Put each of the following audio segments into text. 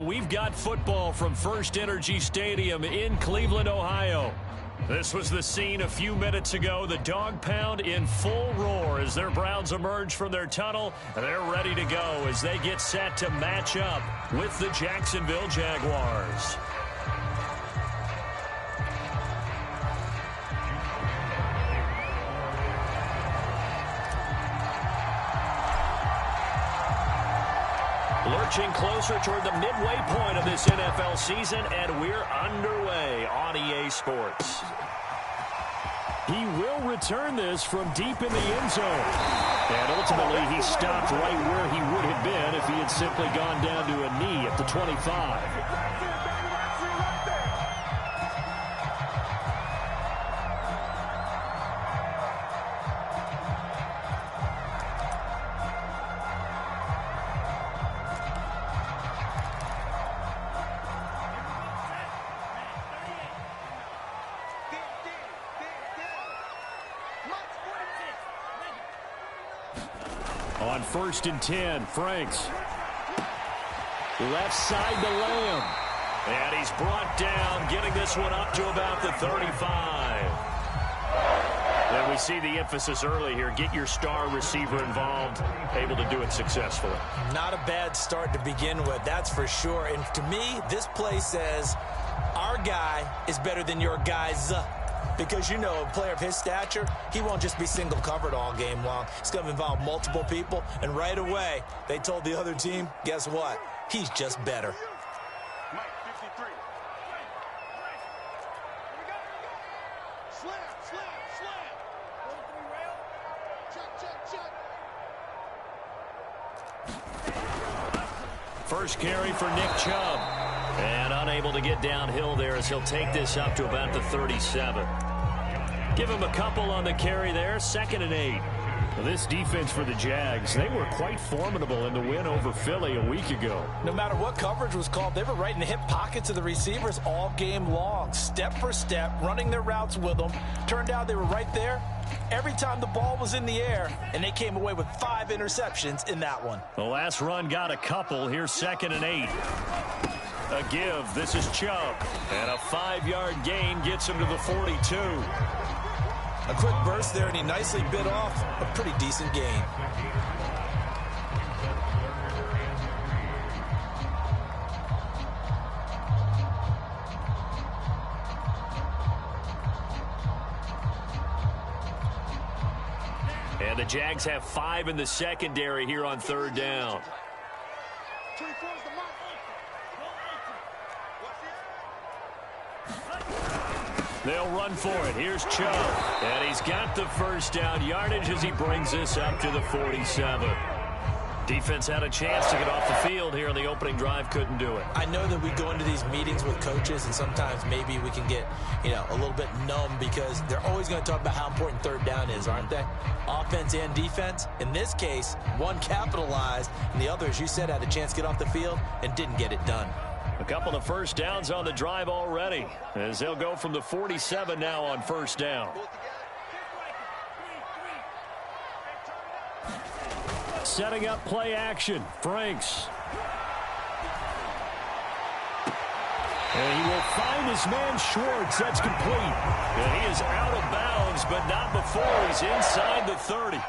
We've got football from First Energy Stadium in Cleveland, Ohio. This was the scene a few minutes ago. The dog pound in full roar as their Browns emerge from their tunnel. They're ready to go as they get set to match up with the Jacksonville Jaguars. Lurching closer toward the midway point of this NFL season, and we're underway on EA Sports. He will return this from deep in the end zone. And ultimately, he stopped right where he would have been if he had simply gone down to a knee at the 25. On 1st and 10, Franks. Left side to Lamb. And he's brought down, getting this one up to about the 35. And we see the emphasis early here. Get your star receiver involved, able to do it successfully. Not a bad start to begin with, that's for sure. And to me, this play says our guy is better than your guys. Because, you know, a player of his stature, he won't just be single covered all game long. It's going to involve multiple people. And right away, they told the other team, guess what? He's just better. First carry for Nick Chubb. And unable to get downhill there as he'll take this up to about the 37. Give him a couple on the carry there. 2nd and 8. Well, this defense for the Jags, they were quite formidable in the win over Philly a week ago. No matter what coverage was called, they were right in the hip pockets of the receivers all game long. Step for step, running their routes with them. Turned out they were right there every time the ball was in the air, and they came away with 5 interceptions in that one. The last run got a couple. Here's 2nd and 8. A give. This is Chubb. And a 5-yard gain gets him to the 42. A quick burst there, and he nicely bit off a pretty decent gain. And the Jags have 5 in the secondary here on 3rd down. They'll run for it. Here's Chubb. And he's got the first down yardage as he brings this up to the 47. Defense had a chance to get off the field here in the opening drive. Couldn't do it. I know that we go into these meetings with coaches, and sometimes maybe we can get, a little bit numb because they're always going to talk about how important 3rd down is, aren't they? Offense and defense. In this case, one capitalized, and the other, as you said, had a chance to get off the field and didn't get it done. A couple of first downs on the drive already as they'll go from the 47 now on 1st down. Setting up play action. Franks. And he will find his man Schwartz. That's complete. And he is out of bounds, but not before he's inside the 30.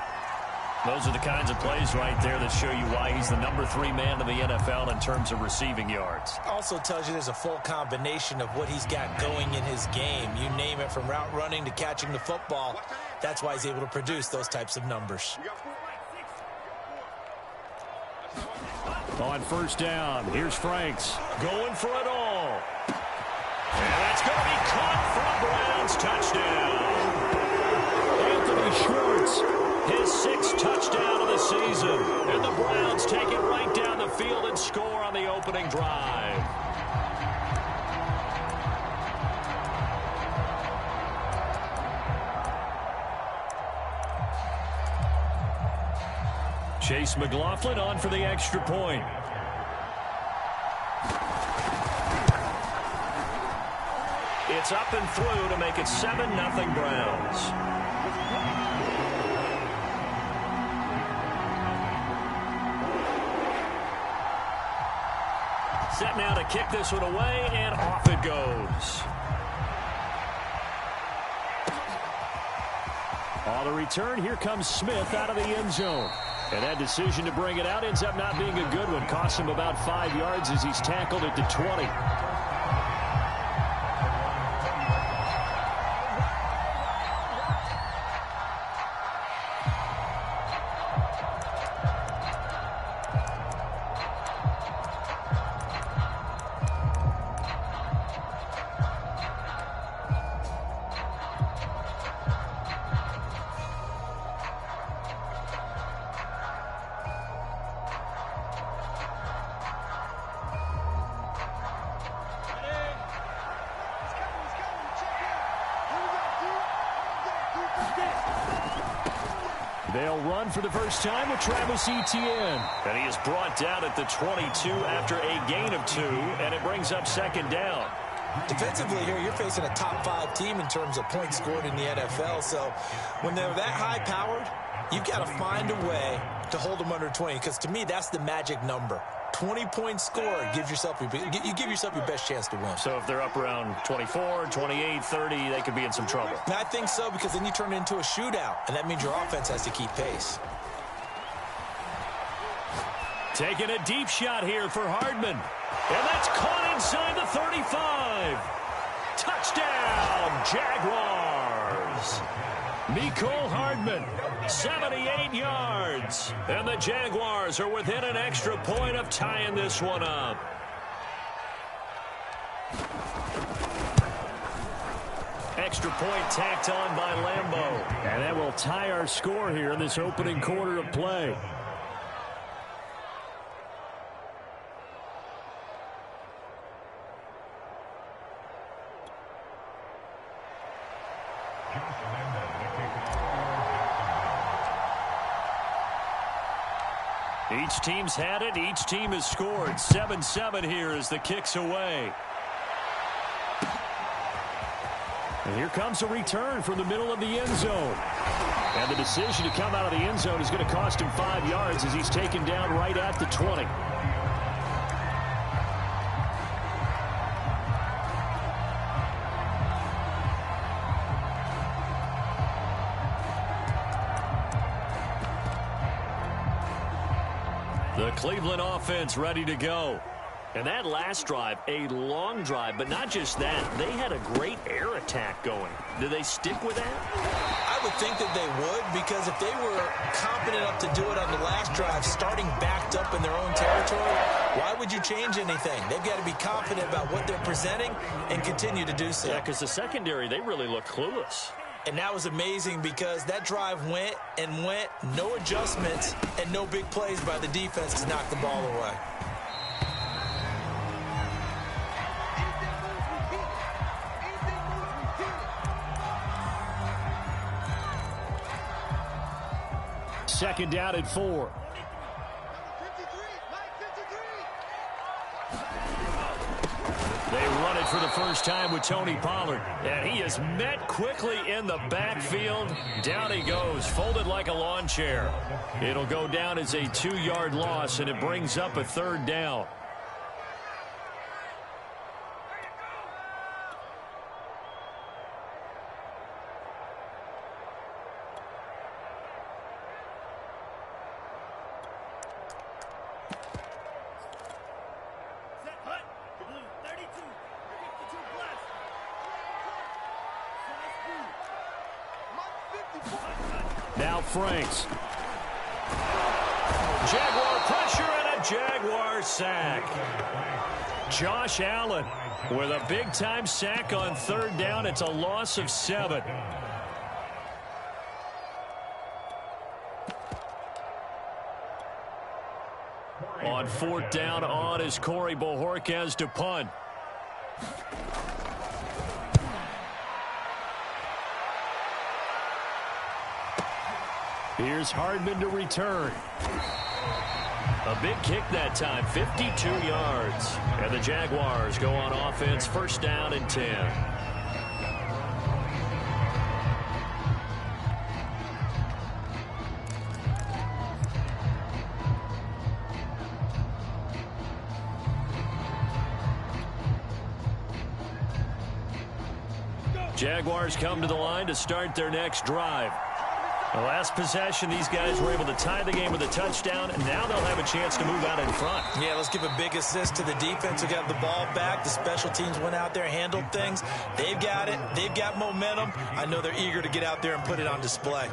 Those are the kinds of plays right there that show you why he's the number 3 man in the NFL in terms of receiving yards. Also tells you there's a full combination of what he's got going in his game. You name it, from route running to catching the football. That's why he's able to produce those types of numbers. On 1st down, here's Franks going for it all. And that's going to be caught for a Browns touchdown. Anthony Schwartz. His 6th touchdown of the season. And the Browns take it right down the field and score on the opening drive. Chase McLaughlin on for the extra point. It's up and through to make it 7-0 Browns. Set now to kick this one away, and off it goes. On the return, here comes Smith out of the end zone. And that decision to bring it out ends up not being a good one. Costs him about 5 yards as he's tackled at the 20. They'll run for the first time with Travis Etienne. And he is brought down at the 22 after a gain of 2, and it brings up second down. Defensively here, you're facing a top-5 team in terms of points scored in the NFL. So when they're that high-powered, you've got to find a way to hold them under 20, because to me, that's the magic number. 20 points scored gives yourself you give yourself your best chance to win. So if they're up around 24, 28, 30, they could be in some trouble. And I think so, because then you turn it into a shootout, and that means your offense has to keep pace. Taking a deep shot here for Hardman. And that's caught inside the 35. Touchdown, Jaguars. Mecole Hardman, 78 yards. And the Jaguars are within an extra point of tying this one up. Extra point tacked on by Lambeau. And that will tie our score here in this opening quarter of play. Each team's had it. Each team has scored. 7-7 here as the kick's away. And here comes a return from the middle of the end zone. And the decision to come out of the end zone is going to cost him 5 yards as he's taken down right at the 20. The Cleveland offense ready to go. And that last drive, a long drive, but not just that. They had a great air attack going. Do they stick with that? I would think that they would, because if they were confident enough to do it on the last drive, starting backed up in their own territory, why would you change anything? They've got to be confident about what they're presenting and continue to do so. Yeah, because the secondary, they really look clueless. And that was amazing, because that drive went and went, no adjustments, and no big plays by the defense to knock the ball away. Second down at 4. They run it for the first time with Tony Pollard. And he is met quickly in the backfield. Down he goes, folded like a lawn chair. It'll go down as a 2-yard loss, and it brings up a third down. Now Franks. Jaguar pressure and a Jaguar sack. Josh Allen with a big-time sack on third down. It's a loss of 7. On fourth down, on is Corey Bojorquez to punt. Here's Hardman to return. A big kick that time, 52 yards. And the Jaguars go on offense, first down and 10. Jaguars come to the line to start their next drive. The last possession, these guys were able to tie the game with a touchdown, and now they'll have a chance to move out in front. Yeah, let's give a big assist to the defense who got the ball back. The special teams went out there, handled things. They've got it. They've got momentum. I know they're eager to get out there and put it on display.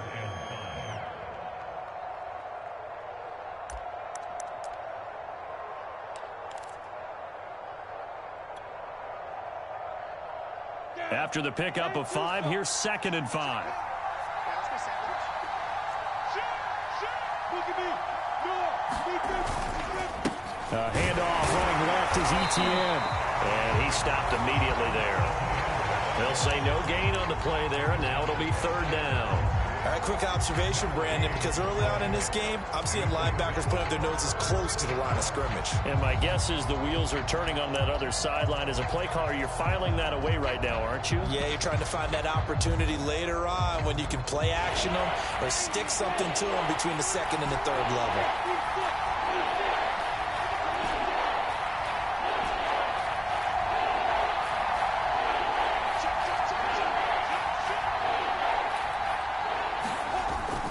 After the pickup of 5, here's 2nd and 5. A handoff running left is Etienne. And he stopped immediately there. They'll say no gain on the play there, and now it'll be 3rd down. All right, quick observation, Brandon, because early on in this game, I'm seeing linebackers put up their noses close to the line of scrimmage. And my guess is the wheels are turning on that other sideline. As a play caller, you're filing that away right now, aren't you? Yeah, you're trying to find that opportunity later on when you can play action them or stick something to them between the 2nd and the 3rd level.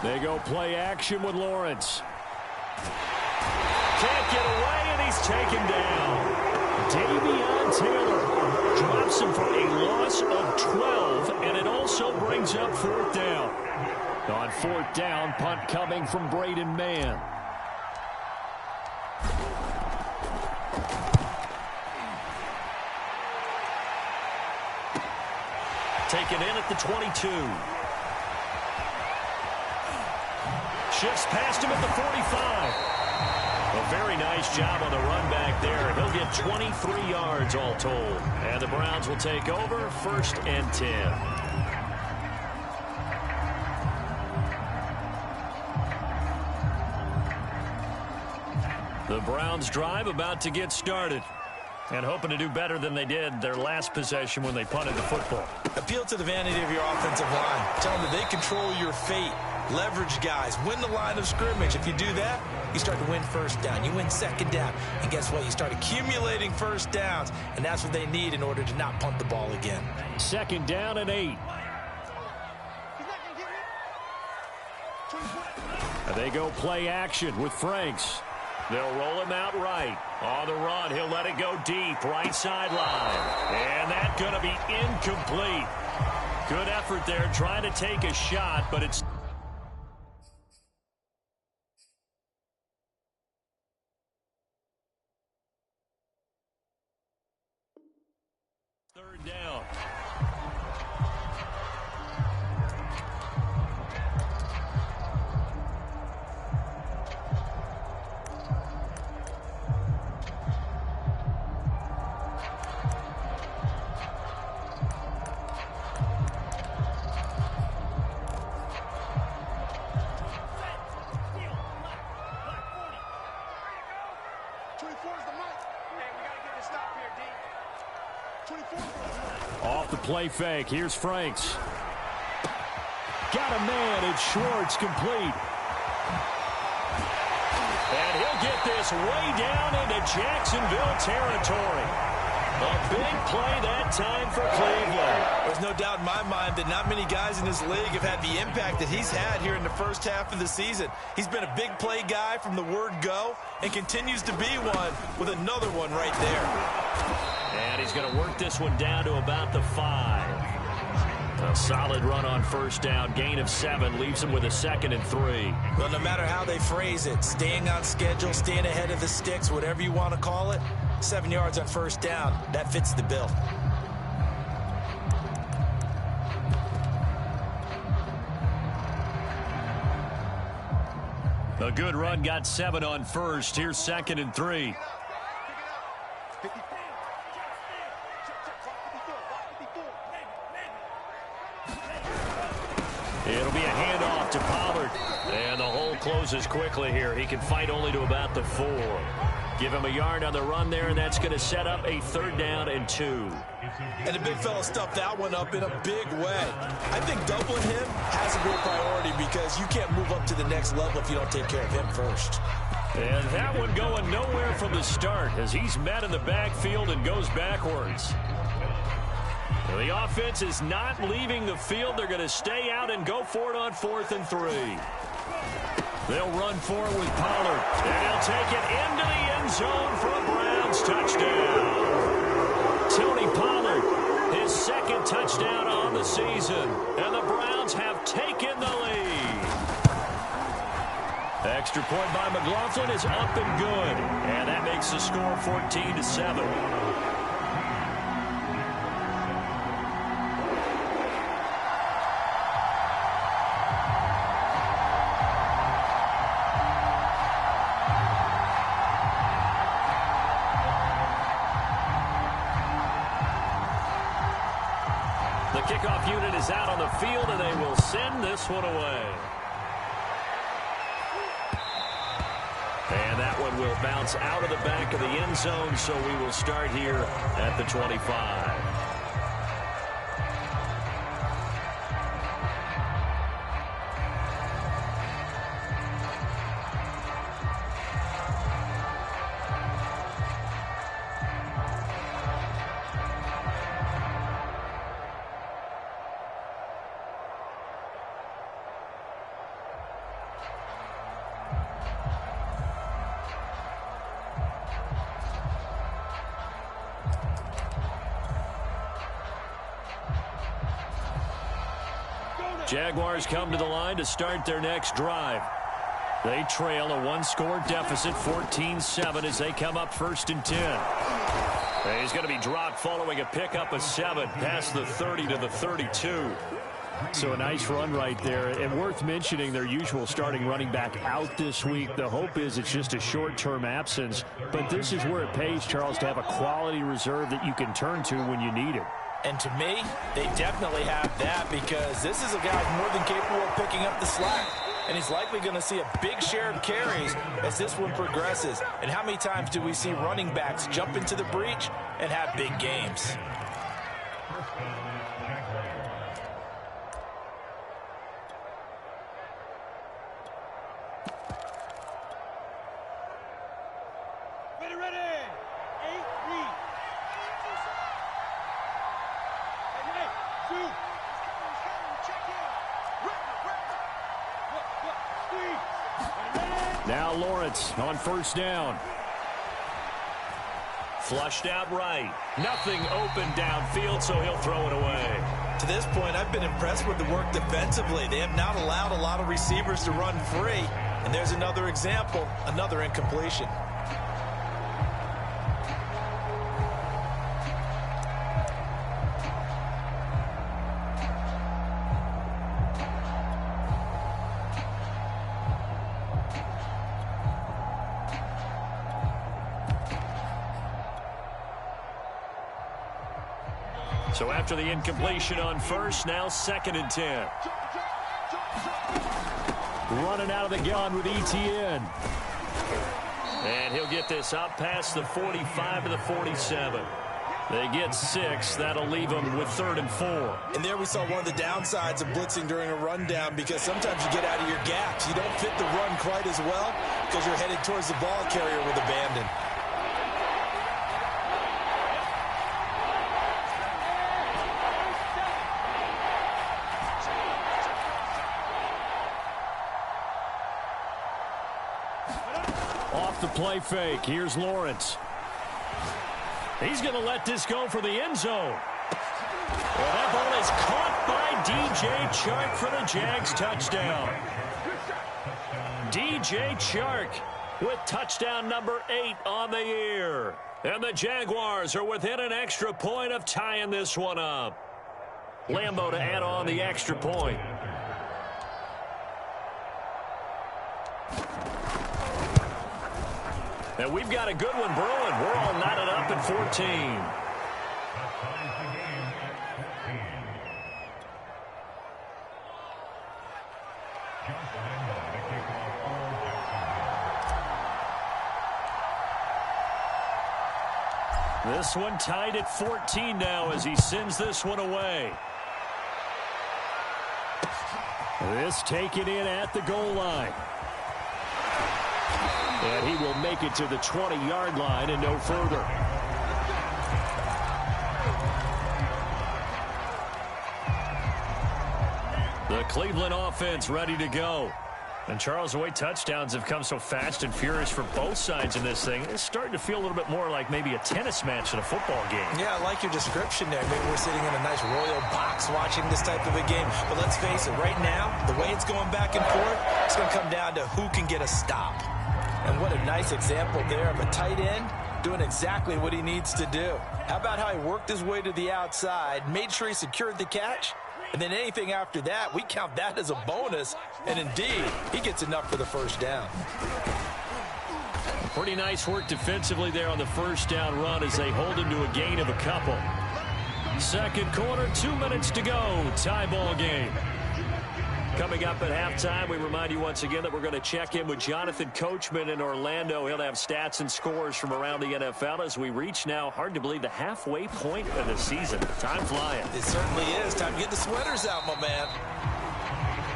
They go play action with Lawrence. Can't get away, and he's taken down. Davion Taylor drops him for a loss of 12, and it also brings up 4th down. On 4th down, punt coming from Braden Mann. Taken in at the 22. Shifts past him at the 45. A very nice job on the run back there. He'll get 23 yards all told. And the Browns will take over 1st and 10. The Browns drive about to get started. And hoping to do better than they did their last possession when they punted the football. Appeal to the vanity of your offensive line. Tell them that they control your fate. Leverage guys. Win the line of scrimmage. If you do that, you start to win 1st down. You win 2nd down. And guess what? You start accumulating 1st downs. And that's what they need in order to not punt the ball again. 2nd down and 8. And they go play action with Franks. They'll roll him out right. On the run, he'll let it go deep, right sideline. And that's going to be incomplete. Good effort there, trying to take a shot, but it's... Third down. Off the play fake. Here's Franks. Got a man. It's Schwartz, complete. And he'll get this way down into Jacksonville territory. A big play that time for Cleveland. There's no doubt in my mind that not many guys in this league have had the impact that he's had here in the 1st half of the season. He's been a big play guy from the word go and continues to be one with another one right there. And he's going to work this one down to about the 5. A solid run on 1st down. Gain of 7 leaves him with a 2nd and 3. Well, no matter how they phrase it, staying on schedule, staying ahead of the sticks, whatever you want to call it, 7 yards on 1st down, that fits the bill. A good run, got 7 on 1st. Here's 2nd and 3. It'll be a handoff to Pollard. And the hole closes quickly here. He can fight only to about the 4. Give him a yard on the run there, and that's going to set up a 3rd down and 2. And the big fella stuffed that one up in a big way. I think doubling him has a real priority because you can't move up to the next level if you don't take care of him first. And that one going nowhere from the start as he's met in the backfield and goes backwards. The offense is not leaving the field. They're going to stay out and go for it on 4th and 3. They'll run for it with Pollard. And he'll take it into the end zone for a Browns touchdown. Tony Pollard, his 2nd touchdown on the season. And the Browns have taken the lead. Extra point by McLaughlin is up and good. And that makes the score 14-7. The kickoff unit is out on the field, and they will send this one away. And that one will bounce out of the back of the end zone, so we will start here at the 25. Jaguars come to the line to start their next drive. They trail a 1-score deficit, 14-7, as they come up 1st and 10. He's going to be dropped following a pickup of 7 past the 30 to the 32. So a nice run right there. And worth mentioning, their usual starting running back out this week. The hope is it's just a short-term absence. But this is where it pays, Charles, to have a quality reserve that you can turn to when you need it. And to me, they definitely have that, because this is a guy more than capable of picking up the slack. And he's likely going to see a big share of carries as this one progresses. And how many times do we see running backs jump into the breach and have big games? Now Lawrence on 1st down. Flushed out right. Nothing open downfield, so he'll throw it away. To this point, I've been impressed with the work defensively. They have not allowed a lot of receivers to run free. And there's another example, another incompletion. So after the incompletion on 1st, now 2nd and 10. Running out of the gun with ETN. And he'll get this up past the 45 to the 47. They get 6. That'll leave them with 3rd and 4. And there we saw one of the downsides of blitzing during a rundown, because sometimes you get out of your gaps. You don't fit the run quite as well because you're headed towards the ball carrier with abandon. Off the play fake. Here's Lawrence. He's going to let this go for the end zone. Well, that ball is caught by DJ Chark for the Jags touchdown. DJ Chark with touchdown number 8 on the year. And the Jaguars are within an extra point of tying this one up. Lambo to add on the extra point. And we've got a good one brewing. We're all knotted up at 14. This one tied at 14 now as he sends this one away. This taken in at the goal line. And he will make it to the 20-yard line and no further. The Cleveland offense ready to go. And, Charles, the way touchdowns have come so fast and furious for both sides in this thing, it's starting to feel a little bit more like maybe a tennis match in a football game. Yeah, I like your description there. Maybe we're sitting in a nice royal box watching this type of a game. But let's face it, right now, the way it's going back and forth, it's going to come down to who can get a stop. And what a nice example there of a tight end doing exactly what he needs to do. How about how he worked his way to the outside, made sure he secured the catch, and then anything after that, we count that as a bonus. And indeed, he gets enough for the first down. Pretty nice work defensively there on the first down run as they hold him to a gain of a couple. Second quarter, 2 minutes to go. Tie ball game. Coming up at halftime, we remind you once again that we're going to check in with Jonathan Coachman in Orlando. He'll have stats and scores from around the NFL as we reach now, hard to believe, the halfway point of the season. Time flying. It certainly is. Time to get the sweaters out, my man.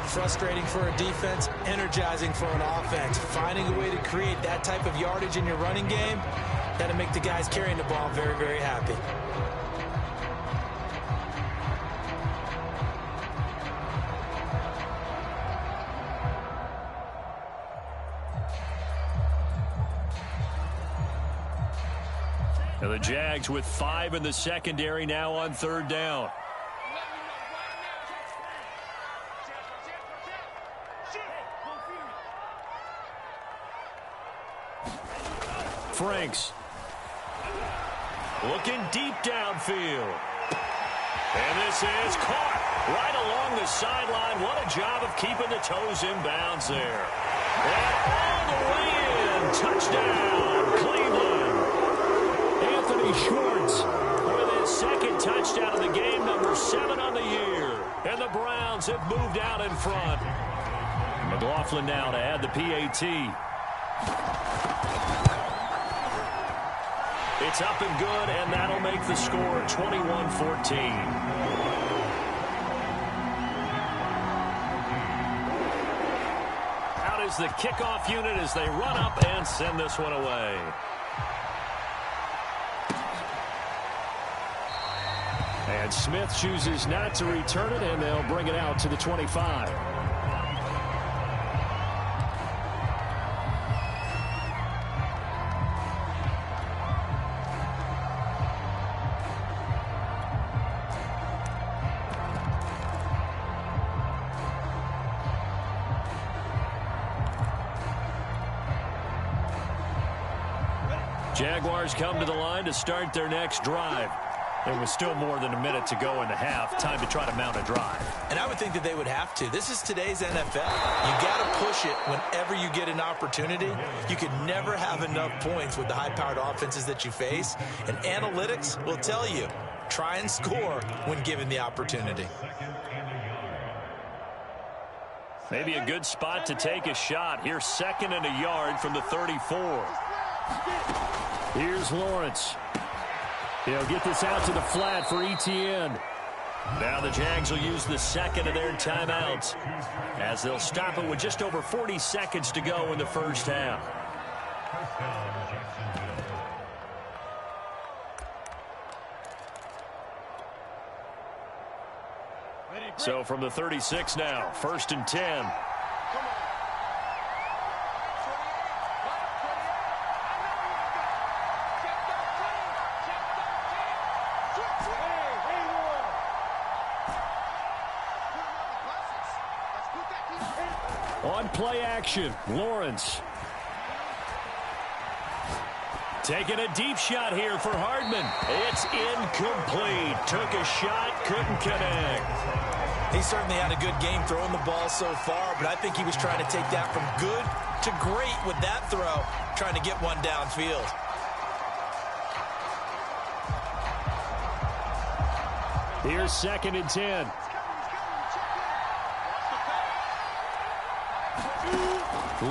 Frustrating for a defense, energizing for an offense. Finding a way to create that type of yardage in your running game, that'll make the guys carrying the ball very, very happy. And the Jags with 5 in the secondary now on third down. Franks. Looking deep downfield. And this is caught right along the sideline. What a job of keeping the toes in bounds there. And all the way in. Touchdown, Cleveland. Anthony Schwartz with his second touchdown of the game, number 7 on the year. And the Browns have moved out in front. McLaughlin now to add the PAT. It's up and good, and that'll make the score 21-14. Out is the kickoff unit as they run up and send this one away. And Smith chooses not to return it, and they'll bring it out to the 25. Jaguars come to the line to start their next drive. There was still more than a minute to go in the half. Time to try to mount a drive. And I would think that they would have to. This is today's NFL. You got to push it whenever you get an opportunity. You can never have enough points with the high-powered offenses that you face. And analytics will tell you, try and score when given the opportunity. Maybe a good spot to take a shot. Here's 2nd and a yard from the 34. Here's Lawrence. He'll get this out to the flat for Etienne. Now the Jags will use the second of their timeouts as they'll stop it with just over 40 seconds to go in the first half. So from the 36 now, 1st and 10. On play action, Lawrence. Taking a deep shot here for Hardman. It's incomplete. Took a shot, couldn't connect. He certainly had a good game throwing the ball so far, but I think he was trying to take that from good to great with that throw, trying to get one downfield. Here's 2nd and 10.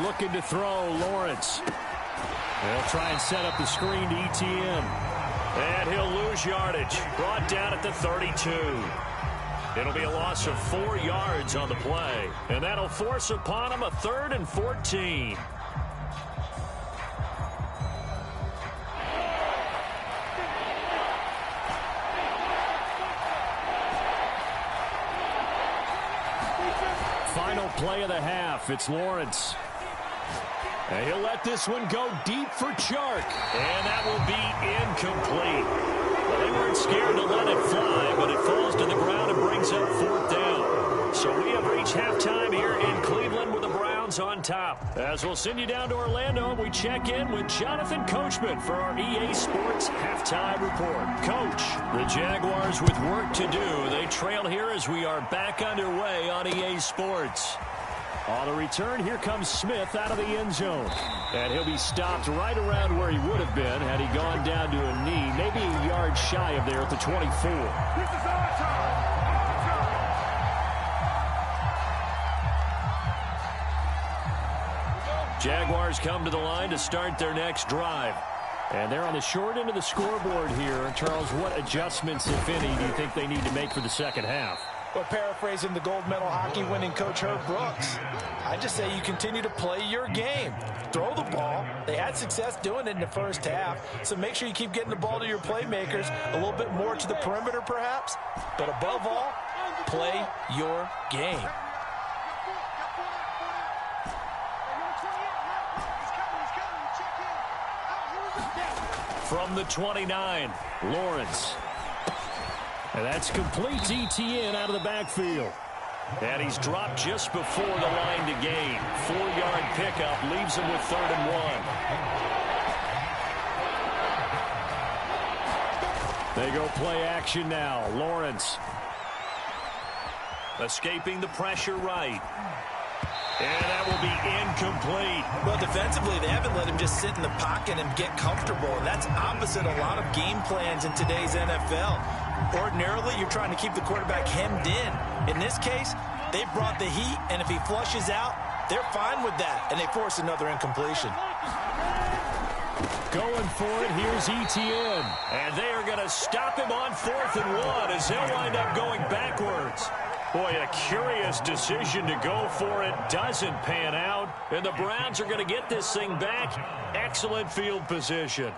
Looking to throw, Lawrence. They'll try and set up the screen to Etienne. And he'll lose yardage. Brought down at the 32. It'll be a loss of 4 yards on the play. And that'll force upon him a 3rd and 14. play of the half. It's Lawrence. And he'll let this one go deep for Chark. And that will be incomplete. Well, they weren't scared to let it fly, but it falls to the ground and brings up 4th down. So we have reached halftime here in Cleveland with the Browns on top. As we'll send you down to Orlando, we check in with Jonathan Coachman for our EA Sports Halftime Report. Coach, the Jaguars with work to do. They trail here as we are back underway on EA Sports. On the return, here comes Smith out of the end zone. And he'll be stopped right around where he would have been had he gone down to a knee, maybe a yard shy of there at the 24. This is our time. Jaguars come to the line to start their next drive. And they're on the short end of the scoreboard here. Charles, what adjustments, if any, do you think they need to make for the second half? Well, paraphrasing the gold medal hockey winning coach Herb Brooks, I just say you continue to play your game. Throw the ball. They had success doing it in the first half, so make sure you keep getting the ball to your playmakers, a little bit more to the perimeter perhaps, but above all, play your game. From the 29, Lawrence. And that's complete. ETN out of the backfield. And he's dropped just before the line to gain. 4-yard pickup leaves him with 3rd and 1. They go play action now. Lawrence. Escaping the pressure right. And that will be incomplete. Well, defensively, they haven't let him just sit in the pocket and get comfortable. And that's opposite a lot of game plans in today's NFL. Ordinarily, you're trying to keep the quarterback hemmed in. In this case, they brought the heat, and if he flushes out, they're fine with that, and they force another incompletion. Going for it, here's ETN. And they are going to stop him on 4th and 1 as they'll wind up going backwards. Boy, a curious decision to go for it. Doesn't pan out. And the Browns are going to get this thing back. Excellent field position.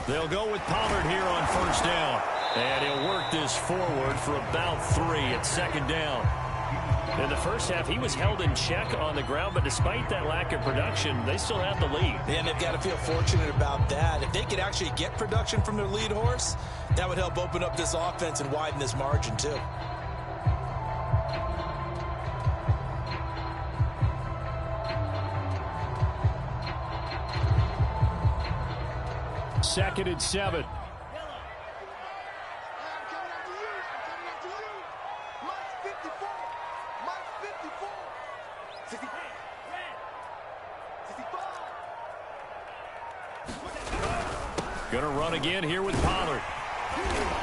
They'll go with Pollard here on 1st down. And he'll work this forward for about 3 at 2nd down. In the first half, he was held in check on the ground, but despite that lack of production, they still have the lead. And they've got to feel fortunate about that. If they could actually get production from their lead horse, that would help open up this offense and widen this margin, too. Second and 7. Going to run again here with Pollard.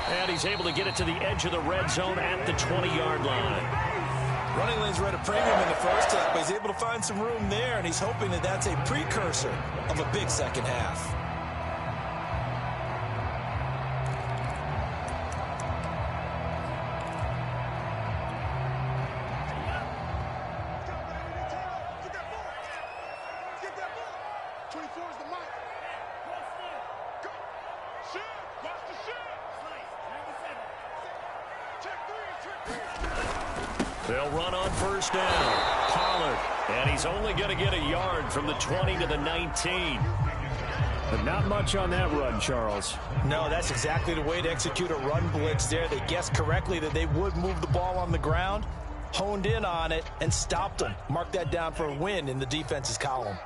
And he's able to get it to the edge of the red zone at the 20-yard line. Running lanes were at a premium in the first half, but he's able to find some room there, and he's hoping that that's a precursor of a big second half. They'll run on 1st down. Pollard. And he's only going to get a yard from the 20 to the 19. But not much on that run, Charles. No, that's exactly the way to execute a run blitz there. They guessed correctly that they would move the ball on the ground, honed in on it, and stopped them. Mark that down for a win in the defense's column.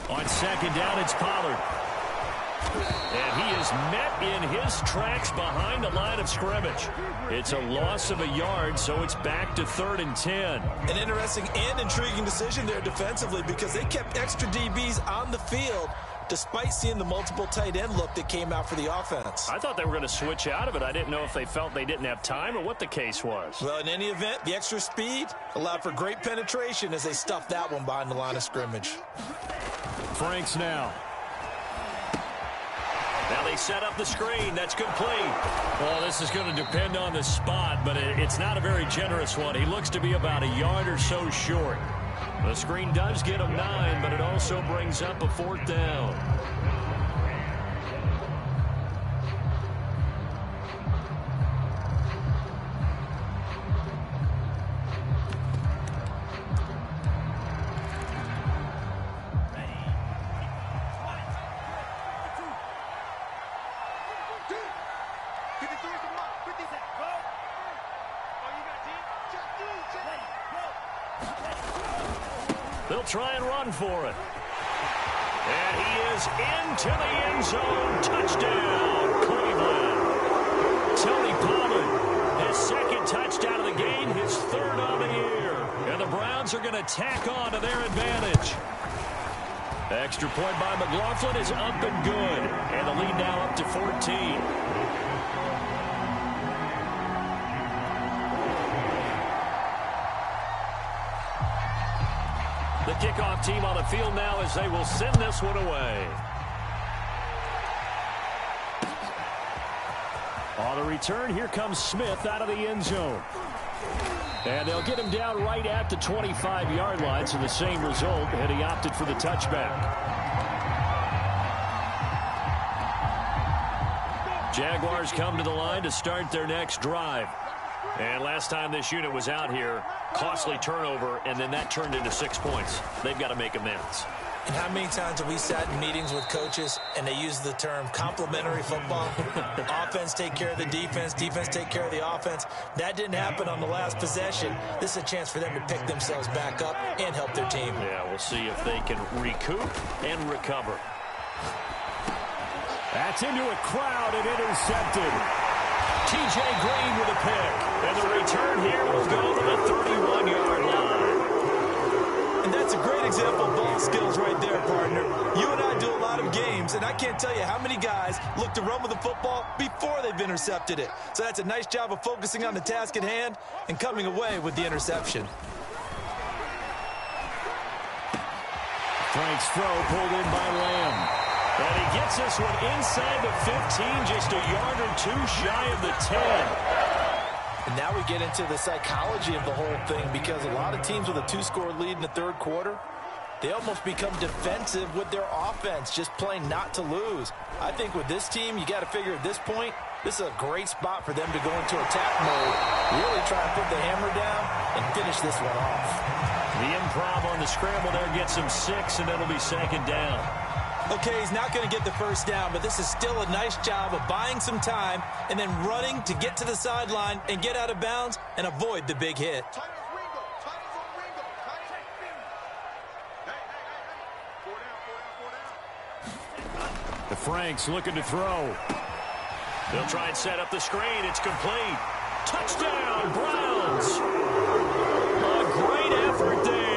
On 2nd down, it's Pollard. And he is met in his tracks behind the line of scrimmage. It's a loss of a yard, so it's back to 3rd and 10. An interesting and intriguing decision there defensively because they kept extra DBs on the field, despite seeing the multiple tight end look that came out for the offense. I thought they were going to switch out of it. I didn't know if they felt they didn't have time or what the case was. Well, in any event, the extra speed allowed for great penetration as they stuffed that one behind the line of scrimmage. Franks now. Now they set up the screen. That's complete. Well, this is going to depend on the spot, but it's not a very generous one. He looks to be about a yard or so short. The screen does get him 9, but it also brings up a 4th down. They'll try and run for it. And he is into the end zone. Touchdown, Cleveland. Tony Pollard, his 2nd touchdown of the game, his 3rd on the year. And the Browns are going to tack on to their advantage. Extra point by McLaughlin is up and good. And the lead now up to 14. The kickoff team on the field now as they will send this one away. On the return, here comes Smith out of the end zone. And they'll get him down right at the 25-yard line, so the same result, and he opted for the touchback. Jaguars come to the line to start their next drive. And last time this unit was out here, costly turnover, and then that turned into 6 points. They've got to make amends. And how many times have we sat in meetings with coaches and they use the term complementary football? Offense take care of the defense, defense take care of the offense. That didn't happen on the last possession. This is a chance for them to pick themselves back up and help their team. Yeah, we'll see if they can recoup and recover. That's into a crowd and intercepted. T.J. Green with a pick. And the return here will go to the 31-yard line. And that's a great example of ball skills right there, partner. You and I do a lot of games, and I can't tell you how many guys look to run with the football before they've intercepted it. So that's a nice job of focusing on the task at hand and coming away with the interception. Frank's throw pulled in by Lamb. And he gets this one inside the 15, just a yard or 2 shy of the 10. And now we get into the psychology of the whole thing, because a lot of teams with a 2-score lead in the 3rd quarter, they almost become defensive with their offense, just playing not to lose. I think with this team, you got to figure at this point, this is a great spot for them to go into attack mode, really try to put the hammer down and finish this one off. The improv on the scramble there gets him 6, and it'll be 2nd down. Okay, he's not going to get the 1st down, but this is still a nice job of buying some time and then running to get to the sideline and get out of bounds and avoid the big hit. The Franks looking to throw. They'll try and set up the screen. It's complete. Touchdown, Browns. A great effort there.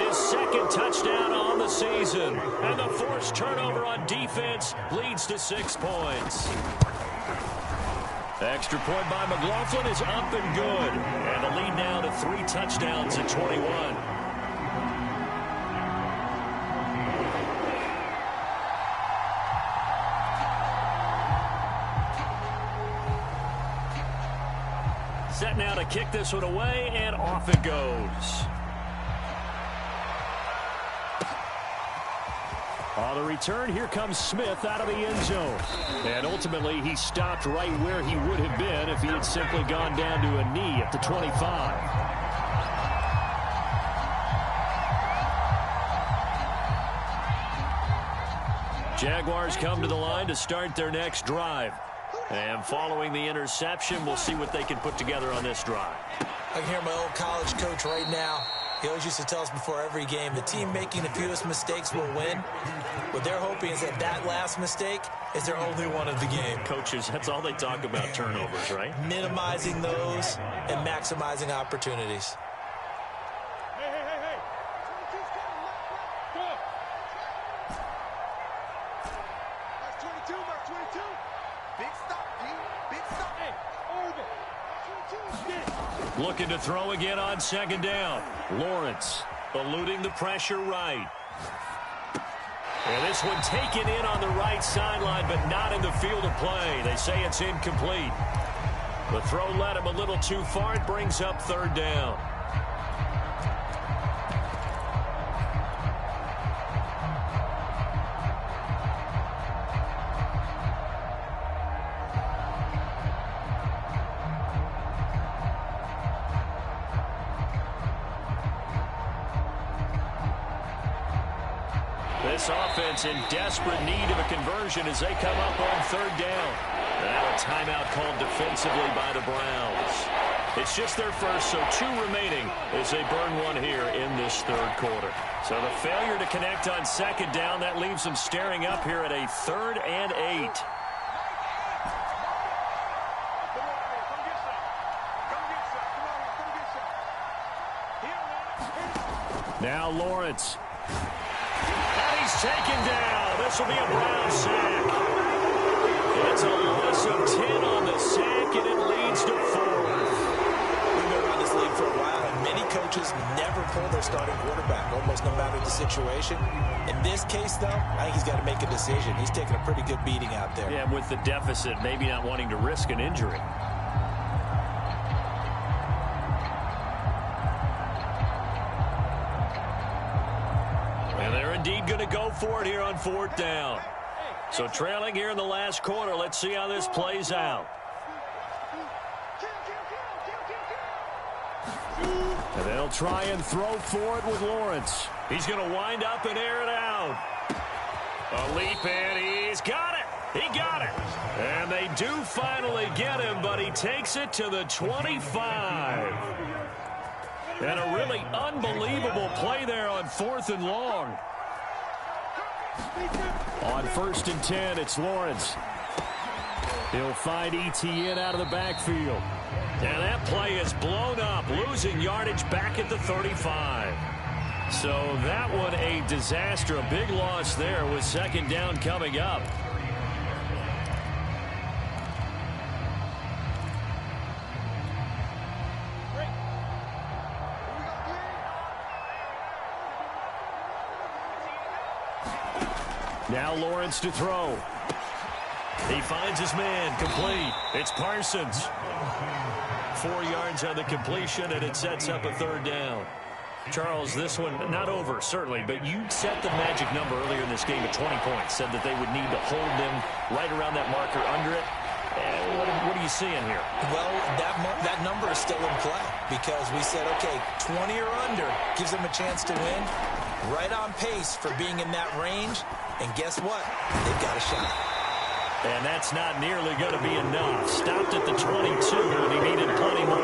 His 2nd touchdown on the season. And the forced turnover on defense leads to 6 points. Extra point by McLaughlin is up and good. And the lead now to 3 touchdowns at 21. Set now to kick this one away, and off it goes. On the return, here comes Smith out of the end zone. And ultimately, he stopped right where he would have been if he had simply gone down to a knee at the 25. Jaguars come to the line to start their next drive. And following the interception, we'll see what they can put together on this drive. I can hear my old college coach right now. He always used to tell us before every game, the team making the fewest mistakes will win. What they're hoping is that that last mistake is their only one of the game. Coaches, that's all they talk about, turnovers, right? Minimizing those and maximizing opportunities. Looking to throw again on second down. Lawrence eluding the pressure right. And this one taken in on the right sideline, but not in the field of play. They say it's incomplete. The throw led him a little too far. It brings up third down. This offense in desperate need of a conversion as they come up on third down. Now a timeout called defensively by the Browns. It's just their first, so 2 remaining as they burn one here in this third quarter. So the failure to connect on second down, that leaves them staring up here at a 3rd and 8. Now Lawrence. He's taken down. This will be a Brown sack. It's a loss of 10 on the sack, and it leads to 4th. We've been around this league for a while, and many coaches never pull their starting quarterback, almost no matter the situation. In this case, though, I think he's got to make a decision. He's taking a pretty good beating out there. Yeah, with the deficit, maybe not wanting to risk an injury. Indeed going to go for it here on 4th down. So trailing here in the last quarter. Let's see how this plays out. And they'll try and throw for it with Lawrence. He's going to wind up and air it out. A leap in. He's got it. He got it. And they do finally get him, but he takes it to the 25. And a really unbelievable play there on 4th and long. On 1st and 10, it's Lawrence. He'll find Etienne out of the backfield. And that play is blown up, losing yardage back at the 35. So that one a disaster, a big loss there with second down coming up. Now Lawrence to throw. He finds his man, complete. It's Parsons. 4 yards on the completion, and it sets up a 3rd down. Charles, this one not over, certainly, but you set the magic number earlier in this game at 20 points. Said that they would need to hold them right around that marker under it. What are you seeing here? Well, that number is still in play because we said, okay, 20 or under gives them a chance to win. Right on pace for being in that range. And guess what? They've got a shot. And that's not nearly going to be enough. Stopped at the 22, and he needed plenty more.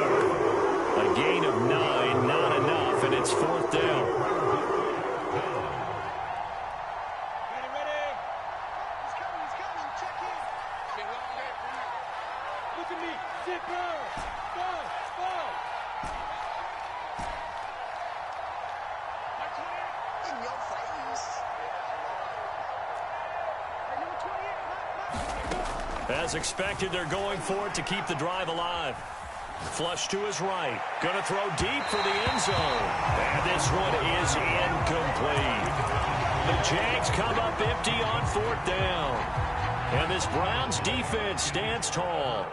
A gain of 9, not enough, and it's 4th down. Look at me. Sit down. Stop. In your face. As expected, they're going for it to keep the drive alive. Flush to his right. Going to throw deep for the end zone. And this one is incomplete. The Jags come up empty on 4th down. And this Browns defense stands tall.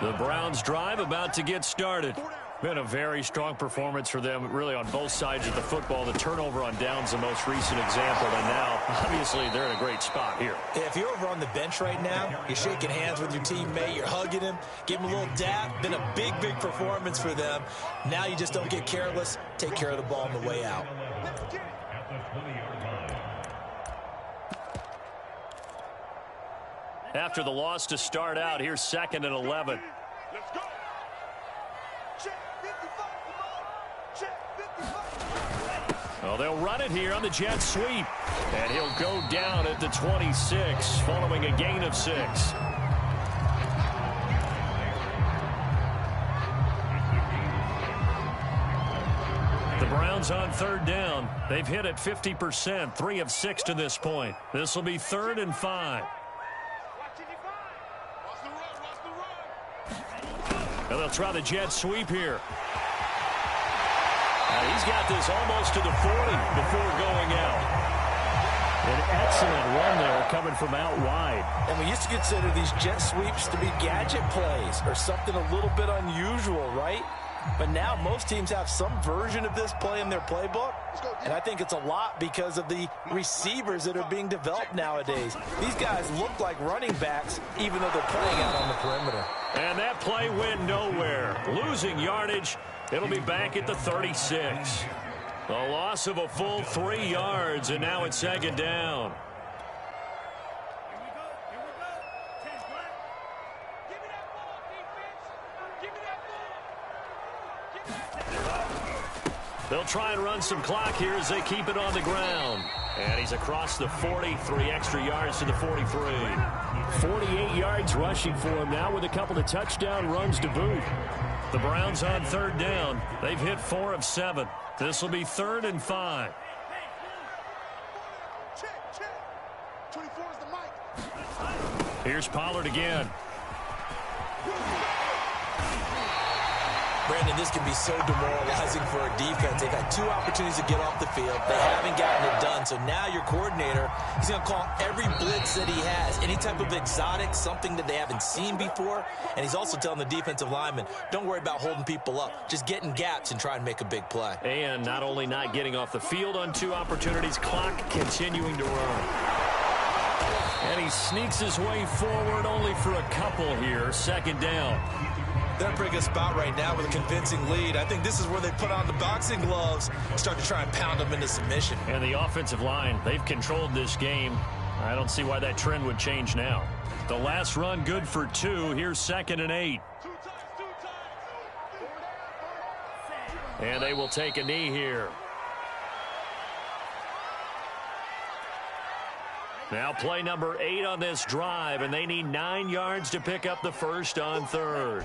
The Browns drive about to get started. Been a very strong performance for them, really, on both sides of the football. The turnover on downs, the most recent example, and now, obviously, they're in a great spot here. If you're over on the bench right now, you're shaking hands with your teammate, you're hugging him, give him a little dap. Been a big, big performance for them. Now you just don't get careless. Take care of the ball on the way out. After the loss to start out, here's 2nd and 11. Let's go. Well, they'll run it here on the jet sweep. And he'll go down at the 26, following a gain of 6. The Browns on 3rd down. They've hit it 50%, 3 of 6 to this point. This will be 3rd and 5. Watching you And they'll try the jet sweep here. He's got this almost to the 40 before going out. An excellent run there coming from out wide. And we used to consider these jet sweeps to be gadget plays or something a little bit unusual, right? But now most teams have some version of this play in their playbook. And I think it's a lot because of the receivers that are being developed nowadays. These guys look like running backs even though they're playing out on the perimeter. And that play went nowhere. Losing yardage. It'll be back at the 36. A loss of a full 3 yards, and now it's second down. They'll try and run some clock here as they keep it on the ground. And he's across the 40, 3 extra yards to the 43. 48 yards rushing for him now with a couple of touchdown runs to boot. The Browns on third down. They've hit 4 of 7. This will be 3rd and 5. Check. 24 is the mic. Here's Pollard again. Brandon, this can be so demoralizing for a defense. They've had 2 opportunities to get off the field. They haven't gotten it done. So now your coordinator, he's going to call every blitz that he has, any type of exotic, something that they haven't seen before. And he's also telling the defensive linemen, don't worry about holding people up. Just get in gaps and try and make a big play. And not only not getting off the field on 2 opportunities, clock continuing to run. And he sneaks his way forward only for a couple here. Second down. They're in a pretty good spot right now with a convincing lead. I think this is where they put on the boxing gloves and start to try and pound them into submission. And the offensive line, they've controlled this game. I don't see why that trend would change now. The last run good for 2. Here's 2nd and 8. And they will take a knee here. Now play number 8 on this drive, and they need 9 yards to pick up the first on 3rd.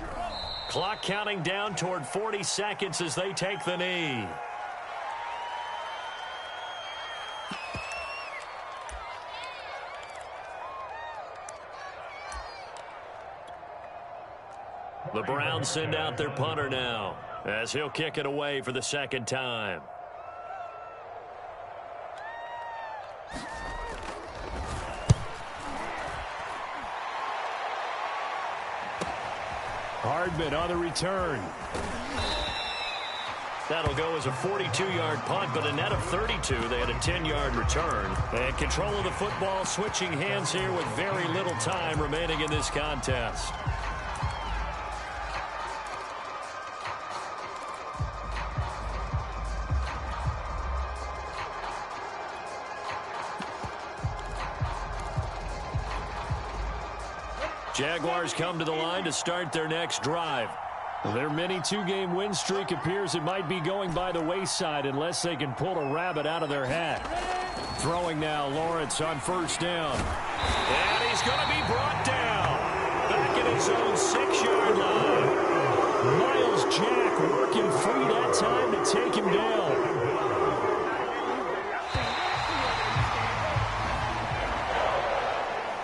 Clock counting down toward 40 seconds as they take the knee. The Browns send out their punter now as he'll kick it away for the 2nd time. Hardman on the return. That'll go as a 42-yard punt, but a net of 32. They had a 10-yard return. And control of the football, switching hands here with very little time remaining in this contest. Jaguars come to the line to start their next drive. Their mini 2-game win streak appears it might be going by the wayside unless they can pull a rabbit out of their hat. Throwing now, Lawrence on 1st down. And he's going to be brought down. Back at his own 6-yard line. Miles Jack working free that time to take him down.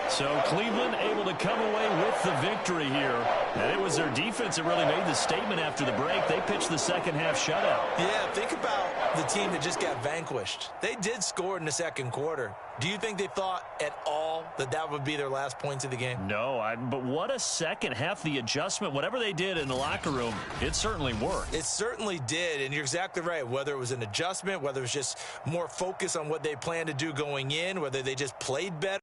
So Cleveland able to come away with the victory here. And it was their defense that really made the statement after the break. They pitched the 2nd half shutout. Yeah, think about the team that just got vanquished. They did score in the 2nd quarter. Do you think they thought at all that that would be their last points of the game? No, but what a second half. The adjustment, whatever they did in the locker room, it certainly worked. It certainly did, and you're exactly right. Whether it was an adjustment, whether it was just more focus on what they planned to do going in, whether they just played better.